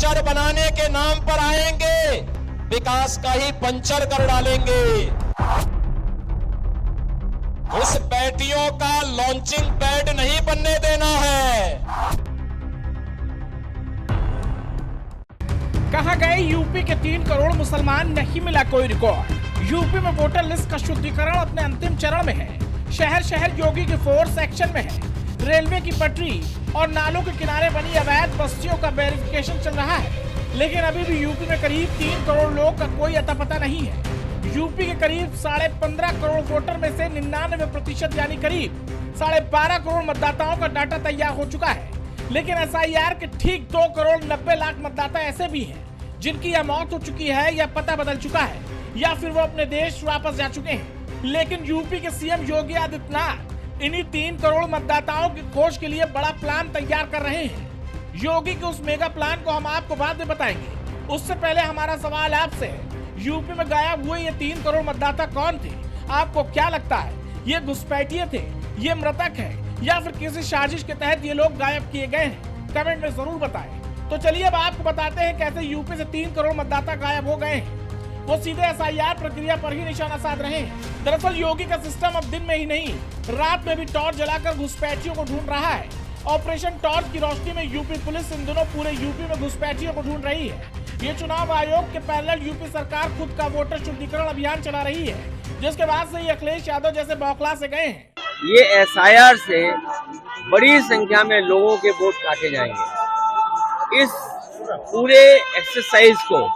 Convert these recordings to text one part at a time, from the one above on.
Puncture बनाने के नाम पर आएंगे, विकास का ही पंचर कर डालेंगे। घुसपैठियों का लॉन्चिंग पैड नहीं बनने देना है। कहां गए यूपी के 3 करोड़ मुसलमान, नहीं मिला कोई रिकॉर्ड। यूपी में वोटर लिस्ट का शुद्धिकरण अपने अंतिम चरण में है। शहर शहर योगी की फोर्स एक्शन में है। रेलवे की पटरी और नालों के किनारे बनी अवैध बस्तियों का वेरिफिकेशन चल रहा है, लेकिन अभी भी यूपी में करीब 3 करोड़ लोग का कोई अता पता नहीं है। यूपी के करीब 15.5 करोड़ वोटर में से 99% यानी करीब 12.5 करोड़ मतदाताओं का डाटा तैयार हो चुका है, लेकिन एसआईआर के ठीक 2 करोड़ 90 लाख मतदाता ऐसे भी हैं जिनकी या मौत हो चुकी है या पता बदल चुका है या फिर वो अपने देश वापस जा चुके हैं। लेकिन यूपी के सीएम योगी आदित्यनाथ इन्हीं 3 करोड़ मतदाताओं की खोज के लिए बड़ा प्लान तैयार कर रहे हैं। योगी के उस मेगा प्लान को हम आपको बाद में बताएंगे। उससे पहले हमारा सवाल आपसे है, यूपी में गायब हुए ये 3 करोड़ मतदाता कौन थे? आपको क्या लगता है, ये घुसपैठिए थे, ये मृतक है या फिर किसी साजिश के तहत ये लोग गायब किए गए हैं? कमेंट में जरूर बताएं। तो चलिए अब आपको बताते हैं कैसे यूपी से 3 करोड़ मतदाता गायब हो गए हैं। वो सीधे एसआईआर प्रक्रिया पर ही निशाना साध रहे हैं। दरअसल योगी का सिस्टम अब दिन में ही नहीं, रात में भी टॉर्च जलाकर घुसपैठियों को ढूंढ रहा है। ऑपरेशन टॉर्च की रोशनी में यूपी पुलिस इन दिनों पूरे यूपी में घुसपैठियों को ढूंढ रही है। ये चुनाव आयोग के पैरेलल यूपी सरकार खुद का वोटर शुद्धिकरण अभियान चला रही है, जिसके बाद से ही अखिलेश यादव जैसे बौखला से गए हैं। ये एसआईआर से बड़ी संख्या में लोगों के वोट काटे जाएंगे। इस पूरे एक्सरसाइज को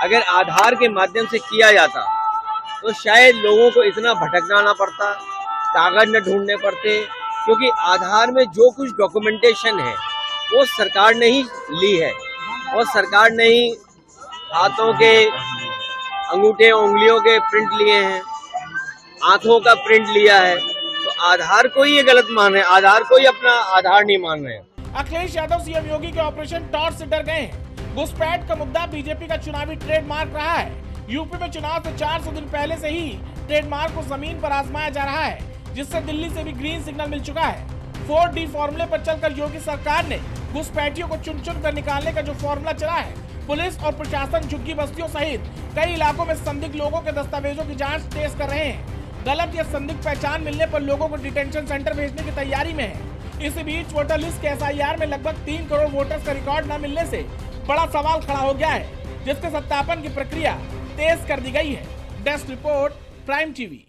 अगर आधार के माध्यम से किया जाता तो शायद लोगों को इतना भटकना ना पड़ता, कागज न ढूंढने पड़ते, क्योंकि आधार में जो कुछ डॉक्यूमेंटेशन है वो सरकार ने ही ली है और सरकार ने ही हाथों के अंगूठे उंगलियों के प्रिंट लिए हैं, आंखों का प्रिंट लिया है। तो आधार को ही ये गलत मान रहे हैं, आधार को ही अपना आधार नहीं मान रहे हैं। अखिलेश यादव सीएम योगी के ऑपरेशन टॉर्च से डर गए हैं। घुसपैठ का मुद्दा बीजेपी का चुनावी ट्रेडमार्क रहा है। यूपी में चुनाव से 400 दिन पहले से ही ट्रेडमार्क को जमीन पर आजमाया जा रहा है, जिससे दिल्ली से भी ग्रीन सिग्नल मिल चुका है। 4D फॉर्मूले पर चलकर योगी सरकार ने घुसपैठियों को चुन चुन कर निकालने का जो फॉर्मूला चला है, पुलिस और प्रशासन झुग्गी बस्तियों सहित कई इलाकों में संदिग्ध लोगों के दस्तावेजों की जाँच तेज कर रहे हैं। गलत या संदिग्ध पहचान मिलने पर लोगों को डिटेंशन सेंटर भेजने की तैयारी में है। इसी बीच वोटर लिस्ट के एसआईआर में लगभग 3 करोड़ वोटर्स का रिकॉर्ड न मिलने से बड़ा सवाल खड़ा हो गया है, जिसके सत्यापन की प्रक्रिया तेज कर दी गई है। Desk report, prime TV.